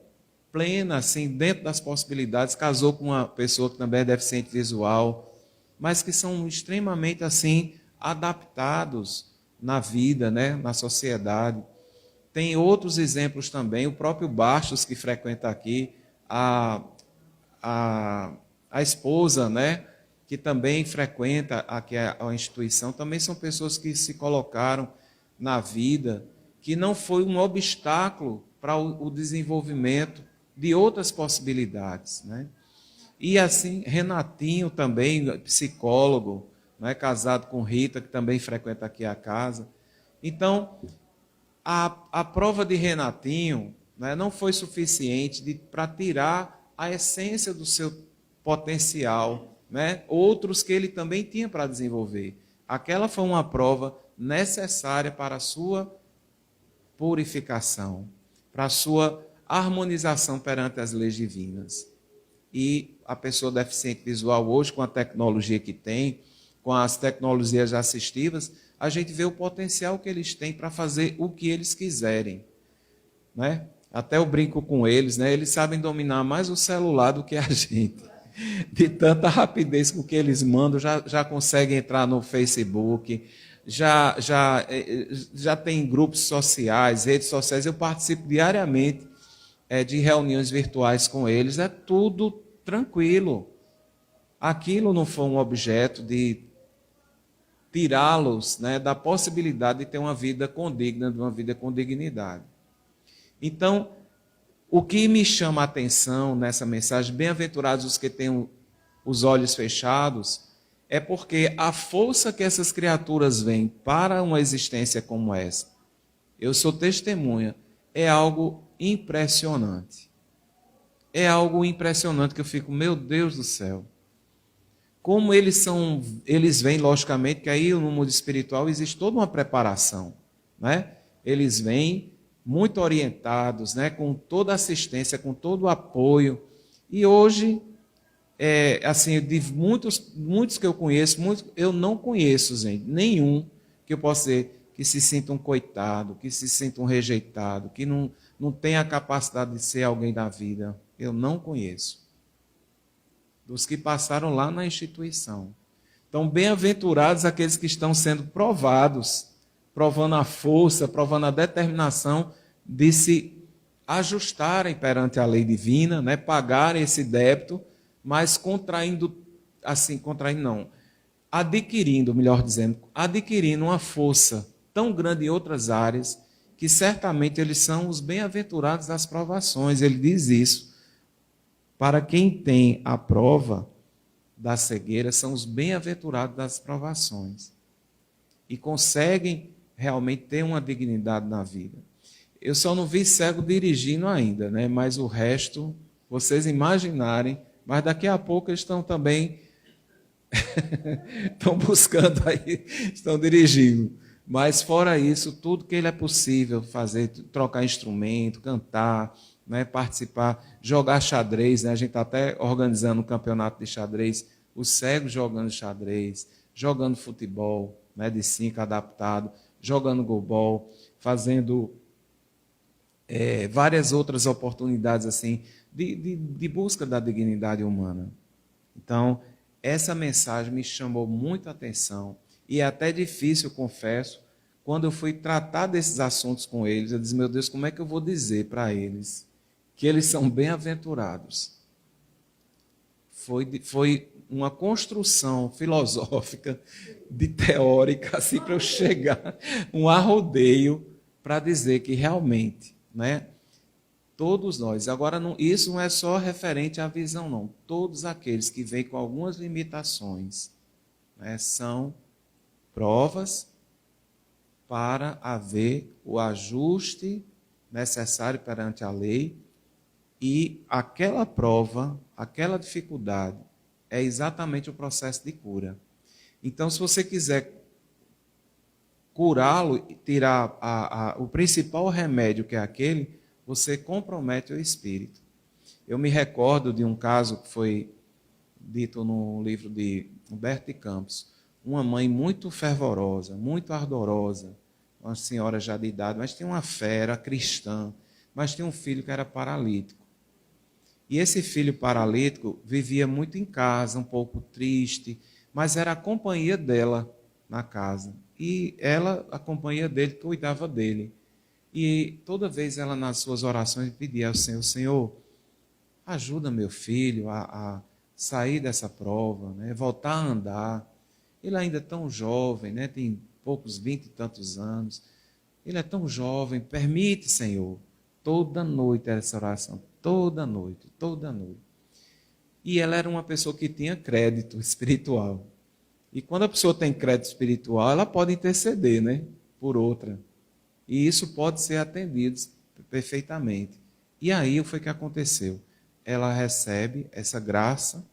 plena, assim, dentro das possibilidades. Casou com uma pessoa que também é deficiente visual, mas que são extremamente assim adaptados na vida, né, na sociedade. Tem outros exemplos também. O próprio Bastos, que frequenta aqui, a esposa, né, que também frequenta aqui a instituição, também são pessoas que se colocaram na vida, que não foi um obstáculo para o desenvolvimento de outras possibilidades, né? E assim, Renatinho também, psicólogo, né, casado com Rita, que também frequenta aqui a casa. Então, a prova de Renatinho, né, não foi suficiente para tirar a essência do seu potencial, né, outros que ele também tinha para desenvolver. Aquela foi uma prova necessária para a sua purificação, para a sua harmonização perante as leis divinas. E a pessoa deficiente visual hoje, com a tecnologia que tem, com as tecnologias assistivas, a gente vê o potencial que eles têm para fazer o que eles quiserem, né? Até eu brinco com eles, né? Eles sabem dominar mais o celular do que a gente. De tanta rapidez com que eles mandam, já conseguem entrar no Facebook, já tem grupos sociais, redes sociais. Eu participo diariamente de reuniões virtuais com eles, é tudo tranquilo. Aquilo não foi um objeto de tirá-los, né, da possibilidade de ter uma vida condigna, de uma vida com dignidade. Então, o que me chama a atenção nessa mensagem, bem-aventurados os que têm os olhos fechados, é porque a força que essas criaturas vêm para uma existência como essa, eu sou testemunha, é algo impressionante. É algo impressionante que eu fico, meu Deus do céu. Como eles vêm, logicamente, que aí no mundo espiritual existe toda uma preparação, né? Eles vêm muito orientados, né, com toda a assistência, com todo o apoio. E hoje, assim, de muitos que eu conheço, eu não conheço, gente, nenhum que eu possa dizer que se sinta um coitado, que se sinta um rejeitado, que não tenha a capacidade de ser alguém da vida. Eu não conheço. Dos que passaram lá na instituição. Então, bem-aventurados aqueles que estão sendo provados, provando a força, provando a determinação de se ajustarem perante a lei divina, né, pagarem esse débito, mas adquirindo uma força tão grande em outras áreas, que certamente eles são os bem-aventurados das provações. Ele diz isso. Para quem tem a prova da cegueira, são os bem-aventurados das provações. E conseguem realmente ter uma dignidade na vida. Eu só não vi cego dirigindo ainda, né? Mas o resto, vocês imaginarem, mas daqui a pouco eles estão também estão buscando aí, estão dirigindo. Mas fora isso, tudo que ele é possível fazer, trocar instrumento, cantar, né, participar, jogar xadrez, né? A gente está até organizando um campeonato de xadrez, os cegos jogando xadrez, jogando futebol, né, de 5 adaptado, jogando golbol, fazendo várias outras oportunidades assim de busca da dignidade humana. Então, essa mensagem me chamou muita atenção E é até difícil, eu confesso, quando eu fui tratar desses assuntos com eles, eu disse, meu Deus, como é que eu vou dizer para eles que eles são bem-aventurados? Foi uma construção filosófica, de teórica, assim, para eu chegar, um arrodeio para dizer que realmente, né, todos nós, agora isso não é só referente à visão, não. Todos aqueles que vêm com algumas limitações, né, são provas para haver o ajuste necessário perante a lei, e aquela prova, aquela dificuldade, é exatamente o processo de cura. Então, se você quiser curá-lo, tirar o principal remédio, que é aquele, você compromete o espírito. Eu me recordo de um caso que foi dito no livro de Humberto de Campos. Uma mãe muito fervorosa, muito ardorosa, uma senhora já de idade, mas tinha uma fé, era cristã, mas tinha um filho que era paralítico. E esse filho paralítico vivia muito em casa, um pouco triste, mas era a companhia dela na casa. E ela, a companhia dele, cuidava dele. E toda vez ela, nas suas orações, pedia ao Senhor, Senhor, ajuda meu filho a sair dessa prova, né? Voltar a andar. Ele ainda é tão jovem, né? Tem poucos 20 e tantos anos. Ele é tão jovem, permite, Senhor. Toda noite era essa oração, toda noite, toda noite. E ela era uma pessoa que tinha crédito espiritual. E quando a pessoa tem crédito espiritual, ela pode interceder, né, por outra. E isso pode ser atendido perfeitamente. E aí o que foi que aconteceu? Ela recebe essa graça,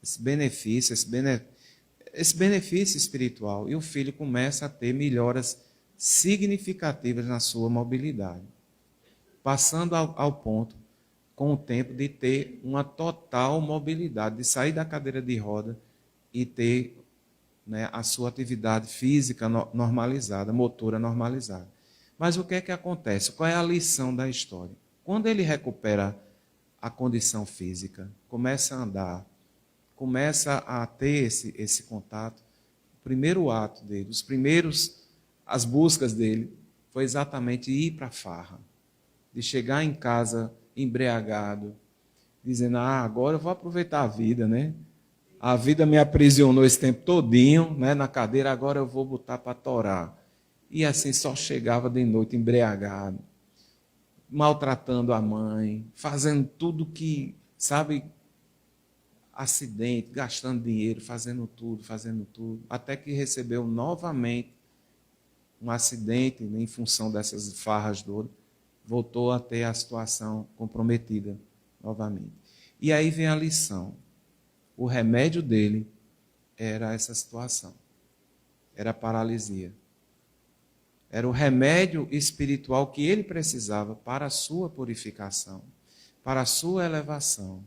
esse benefício, esse benefício espiritual. E o filho começa a ter melhoras significativas na sua mobilidade. Passando ao ponto, com o tempo, de ter uma total mobilidade, de sair da cadeira de roda e ter, né, a sua atividade física normalizada, motora normalizada. Mas o que é que acontece? Qual é a lição da história? Quando ele recupera a condição física, começa a andar, começa a ter esse contato, o primeiro ato dele, as buscas dele, foi exatamente ir para a farra, de chegar em casa embriagado, dizendo, agora eu vou aproveitar a vida, né? A vida me aprisionou esse tempo todinho, né, na cadeira, agora eu vou botar para torar. E assim só chegava de noite embriagado, maltratando a mãe, fazendo tudo que, sabe, acidente, gastando dinheiro, fazendo tudo, até que recebeu novamente um acidente, né, em função dessas farras de ouro, voltou a ter a situação comprometida novamente. E aí vem a lição. O remédio dele era essa situação. Era a paralisia. Era o remédio espiritual que ele precisava para a sua purificação, para a sua elevação.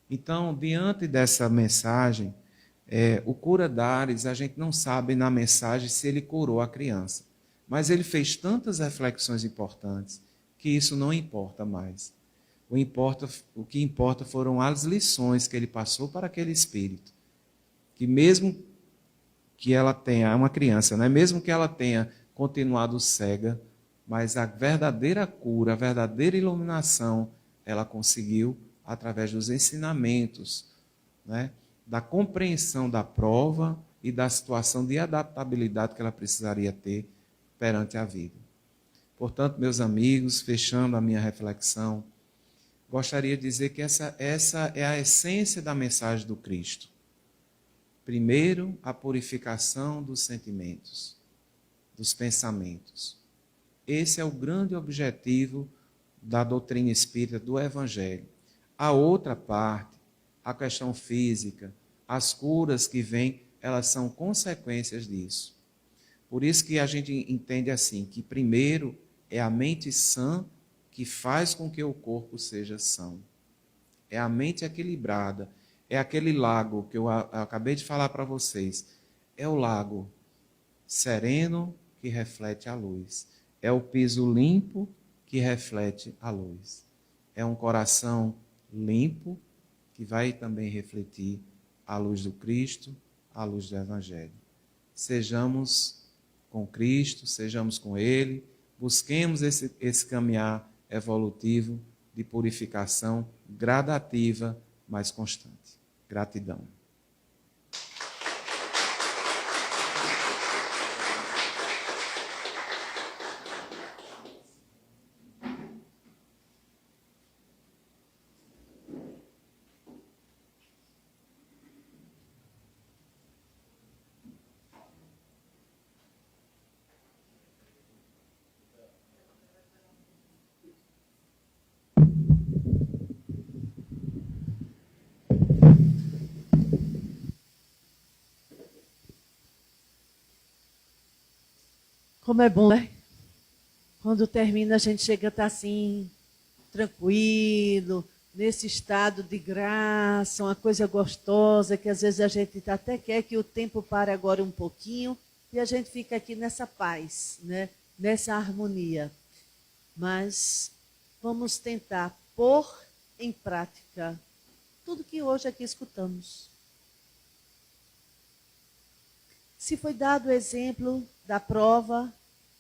Então, diante dessa mensagem, o cura Dares, a gente não sabe na mensagem se ele curou a criança. Mas ele fez tantas reflexões importantes que isso não importa mais. O que importa foram as lições que ele passou para aquele espírito. Que mesmo que ela tenha, uma criança, né? Mesmo que ela tenha continuado cega, mas a verdadeira cura, a verdadeira iluminação, ela conseguiu através dos ensinamentos, né? Da compreensão da prova e da situação de adaptabilidade que ela precisaria ter perante a vida. Portanto, meus amigos, fechando a minha reflexão, gostaria de dizer que essa é a essência da mensagem do Cristo. Primeiro, a purificação dos sentimentos, dos pensamentos. Esse é o grande objetivo da doutrina espírita, do Evangelho. A outra parte, a questão física, as curas que vêm, elas são consequências disso. Por isso que a gente entende assim, que primeiro é a mente sã que faz com que o corpo seja são. É a mente equilibrada, é aquele lago que eu acabei de falar para vocês. É o lago sereno que reflete a luz. É o piso limpo que reflete a luz. É um coração limpo que vai também refletir a luz do Cristo, a luz do Evangelho. sejamos com Cristo, sejamos com Ele, busquemos esse caminhar evolutivo de purificação gradativa, mas constante. Gratidão. Como é bom, né? Quando termina, a gente chega a estar assim, tranquilo, nesse estado de graça, uma coisa gostosa, que às vezes a gente até quer que o tempo pare agora um pouquinho, e a gente fica aqui nessa paz, né? Nessa harmonia. Mas vamos tentar pôr em prática tudo que hoje aqui escutamos. Se foi dado o exemplo da prova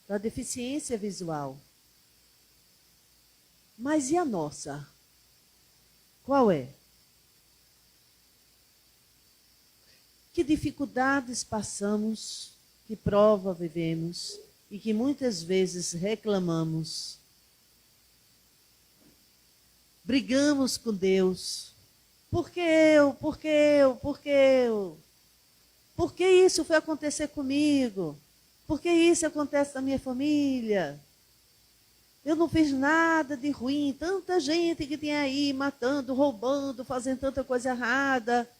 da deficiência visual. Mas e a nossa? Qual é? Que dificuldades passamos, que prova vivemos e que muitas vezes reclamamos. Brigamos com Deus. Por que eu? Por que eu? Por que eu? Por que isso foi acontecer comigo? Por que isso acontece na minha família? Eu não fiz nada de ruim. Tanta gente que tem aí matando, roubando, fazendo tanta coisa errada.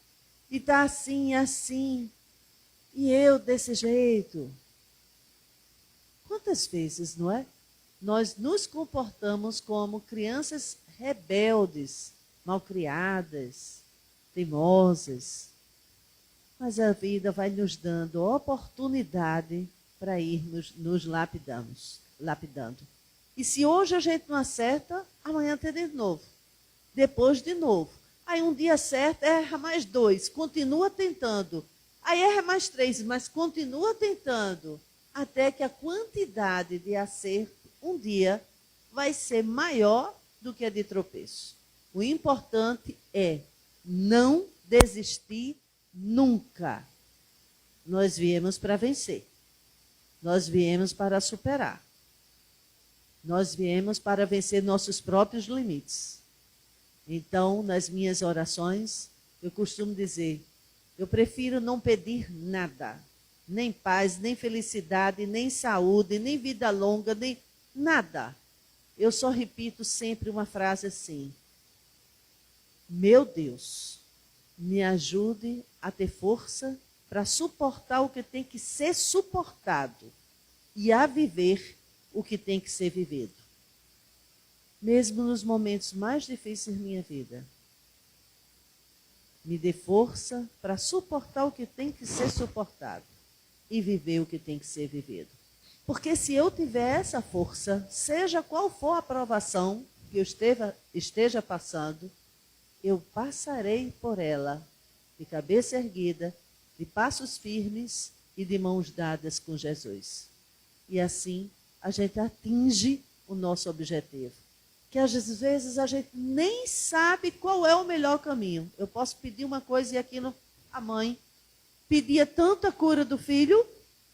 E está assim, assim. E eu desse jeito. Quantas vezes, não é? Nós nos comportamos como crianças rebeldes, malcriadas, teimosas. Mas a vida vai nos dando oportunidade para irmos nos lapidando. E se hoje a gente não acerta, amanhã tem de novo. Depois de novo. Aí um dia acerta, erra mais 2, continua tentando. Aí erra mais 3, mas continua tentando. Até que a quantidade de acerto, um dia, vai ser maior do que a de tropeço. O importante é não desistir nunca. Nós viemos para vencer. Nós viemos para superar. Nós viemos para vencer nossos próprios limites. Então, nas minhas orações, eu costumo dizer, eu prefiro não pedir nada. Nem paz, nem felicidade, nem saúde, nem vida longa, nem nada. Eu só repito sempre uma frase assim. Meu Deus, me ajude a ter força para suportar o que tem que ser suportado e a viver o que tem que ser vivido. Mesmo nos momentos mais difíceis da minha vida. Me dê força para suportar o que tem que ser suportado e viver o que tem que ser vivido. Porque se eu tiver essa força, seja qual for a provação que eu esteja passando, eu passarei por ela de cabeça erguida, de passos firmes e de mãos dadas com Jesus. E assim a gente atinge o nosso objetivo. Que às vezes a gente nem sabe qual é o melhor caminho. Eu posso pedir uma coisa e aquilo, a mãe pedia tanto a cura do filho,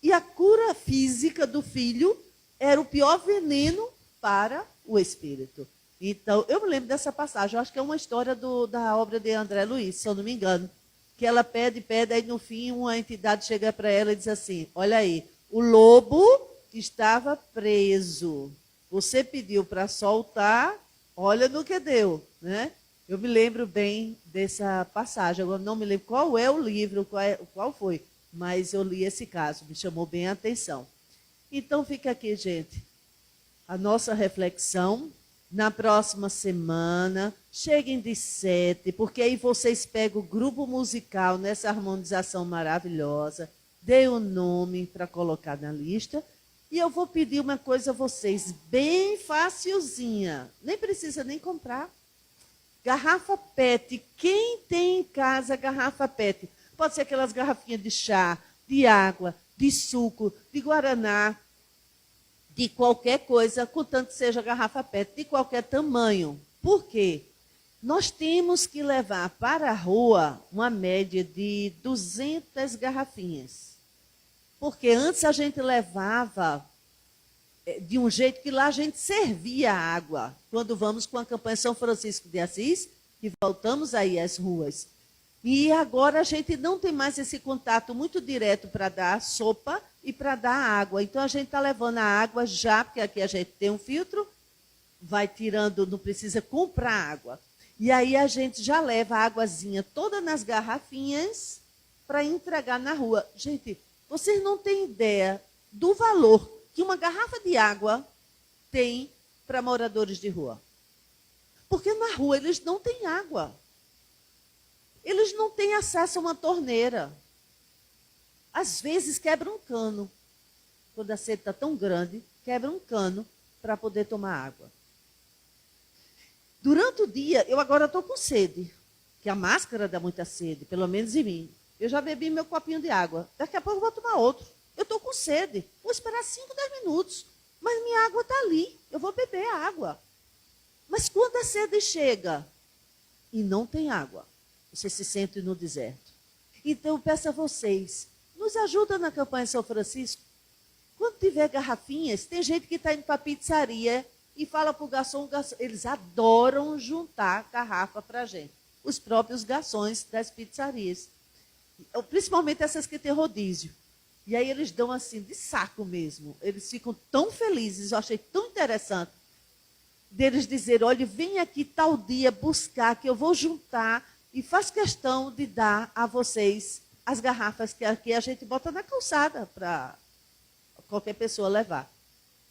e a cura física do filho era o pior veneno para o espírito. Então, eu me lembro dessa passagem, eu acho que é uma história da obra de André Luiz, se eu não me engano, que ela pede, aí no fim uma entidade chega para ela e diz assim, olha aí, o lobo estava preso, você pediu para soltar, olha no que deu, né? Eu me lembro bem dessa passagem, agora não me lembro qual é o livro, qual foi, mas eu li esse caso, me chamou bem a atenção. Então fica aqui, gente, a nossa reflexão. Na próxima semana, cheguem de 7, porque aí vocês pegam o grupo musical nessa harmonização maravilhosa, dê o nome para colocar na lista, e eu vou pedir uma coisa a vocês, bem facilzinha, nem precisa nem comprar. Garrafa PET, quem tem em casa garrafa PET? Pode ser aquelas garrafinhas de chá, de água, de suco, de guaraná, de qualquer coisa, contanto que seja garrafa PET, de qualquer tamanho. Por quê? Nós temos que levar para a rua uma média de 200 garrafinhas. Porque antes a gente levava de um jeito que lá a gente servia água. Quando vamos com a campanha São Francisco de Assis, que voltamos aí às ruas. E agora a gente não tem mais esse contato muito direto para dar sopa e para dar água. Então a gente está levando a água já, porque aqui a gente tem um filtro, vai tirando, não precisa comprar água. E aí a gente já leva a águazinha toda nas garrafinhas para entregar na rua. Gente, vocês não têm ideia do valor que uma garrafa de água tem para moradores de rua. Porque na rua eles não têm água. Eles não têm acesso a uma torneira. Às vezes quebra um cano. Quando a sede está tão grande, quebra um cano para poder tomar água. Durante o dia, eu agora estou com sede, que a máscara dá muita sede, pelo menos em mim. Eu já bebi meu copinho de água. Daqui a pouco eu vou tomar outro. Eu estou com sede. Vou esperar 5, 10 minutos. Mas minha água está ali. Eu vou beber a água. Mas quando a sede chega e não tem água, você se sente no deserto. Então eu peço a vocês, nos ajuda na campanha São Francisco. Quando tiver garrafinhas, tem gente que está indo para a pizzaria e fala para o garçom, eles adoram juntar garrafa para a gente. Os próprios garçons das pizzarias. Principalmente essas que têm rodízio. E aí eles dão assim, de saco mesmo. Eles ficam tão felizes, eu achei tão interessante, deles dizer, olha, vem aqui tal dia buscar, que eu vou juntar e faz questão de dar a vocês as garrafas que aqui a gente bota na calçada para qualquer pessoa levar.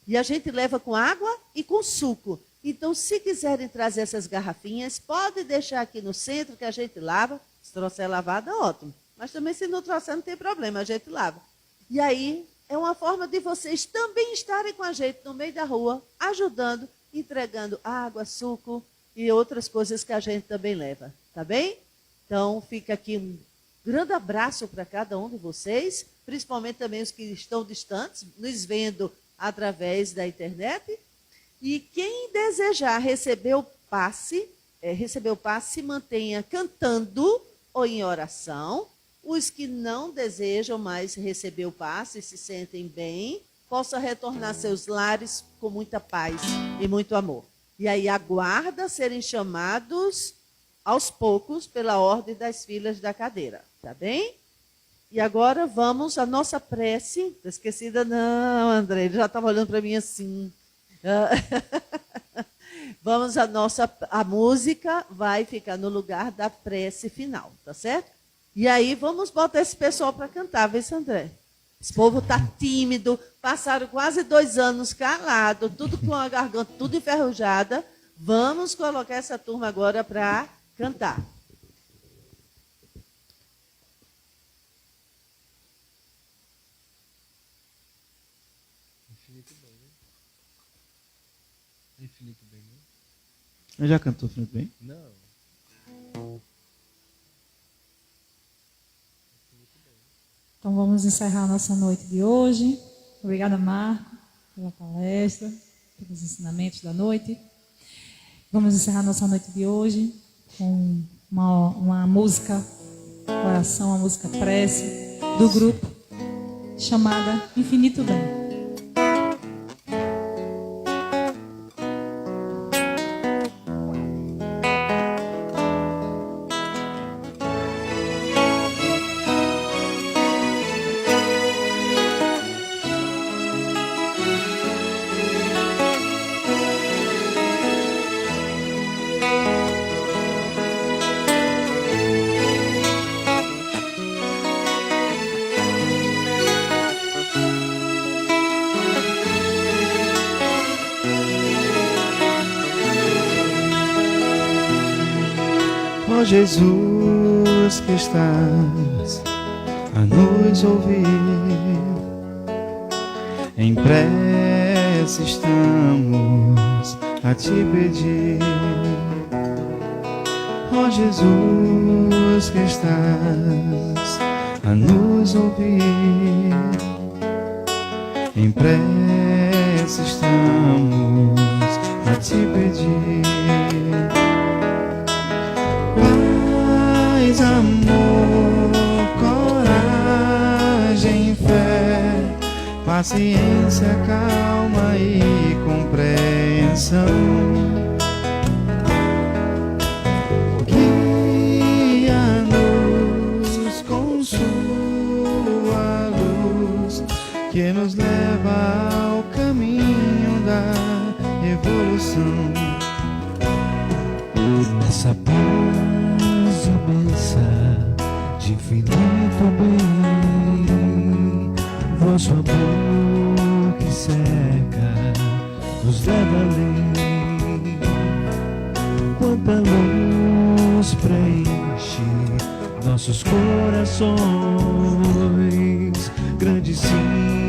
E a gente leva com água e com suco. Então, se quiserem trazer essas garrafinhas, pode deixar aqui no centro que a gente lava. Se trouxer lavada, ótimo. Mas também se não trouxer, não tem problema, a gente lava. E aí, é uma forma de vocês também estarem com a gente no meio da rua, ajudando, entregando água, suco e outras coisas que a gente também leva. Tá bem? Então, fica aqui um grande abraço para cada um de vocês, principalmente também os que estão distantes, nos vendo através da internet. E quem desejar receber o passe, se mantenha cantando ou em oração. Os que não desejam mais receber o passe, se sentem bem, possam retornar seus lares com muita paz e muito amor. E aí aguarda serem chamados aos poucos pela ordem das filas da cadeira, tá bem? E agora vamos à nossa prece. Estou esquecida? Não, André, ele já estava olhando para mim assim. Vamos a música vai ficar no lugar da prece final, tá certo? E aí vamos botar esse pessoal para cantar, vê se André. Esse povo está tímido, passaram quase 2 anos calado, tudo com a garganta, tudo enferrujada. Vamos colocar essa turma agora para cantar. Infinito bem, né? Infinito bem, né? Eu já cantou Infinito Bem? Não. Então vamos encerrar a nossa noite de hoje. Obrigada, Marco, pela palestra, pelos ensinamentos da noite. Vamos encerrar a nossa noite de hoje com uma música, oração, uma música prece do grupo chamada Infinito Bem. Ó Jesus que estás a nos ouvir, em prece estamos a te pedir. Ó Jesus que estás a nos ouvir. Em prece estamos a te pedir paz, amor, coragem, fé, paciência, calma e compreensão. Guia-nos com sua luz, que nos leva ao caminho da evolução. Essa paz imensa de infinito bem, vosso amor que cerca nos leva além. Quanta luz preenche nossos corações, grande sintonia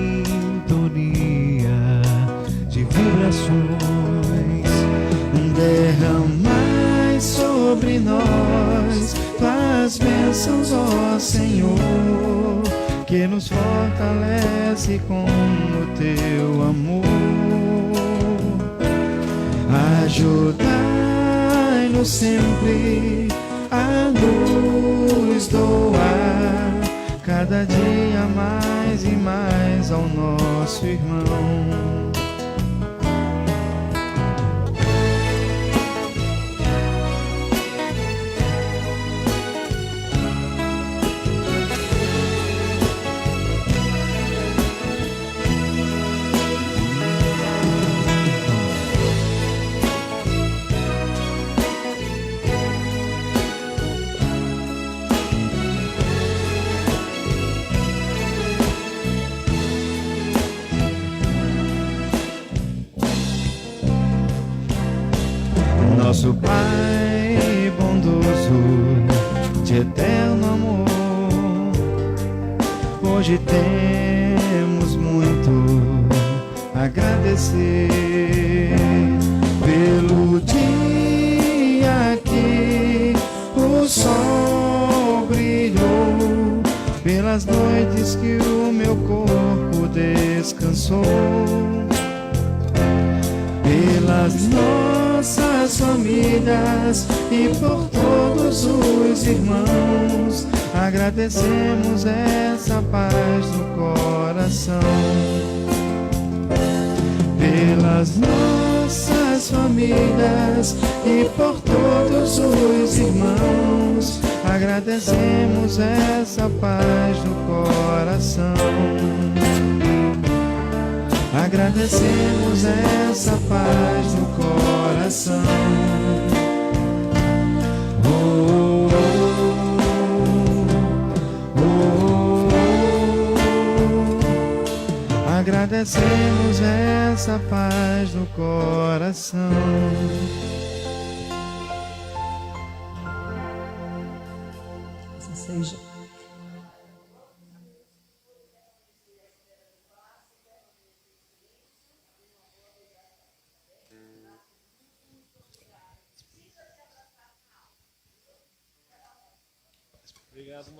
de vibrações. Derramai sobre nós tuas bênçãos, ó Senhor, que nos fortalece com o teu amor. Ajudai-nos sempre a nos doar cada dia mais e mais ao nosso irmão. Nosso Pai bondoso, de eterno amor, hoje temos muito a agradecer pelo dia que o sol brilhou, pelas noites que o meu corpo descansou, pelas nossas famílias e por todos os irmãos. Agradecemos essa paz no coração. Pelas nossas famílias e por todos os irmãos. Agradecemos essa paz no coração. Agradecemos essa paz no coração. Oh, oh, oh, oh. Agradecemos essa paz no coração. Assim seja. Obrigado,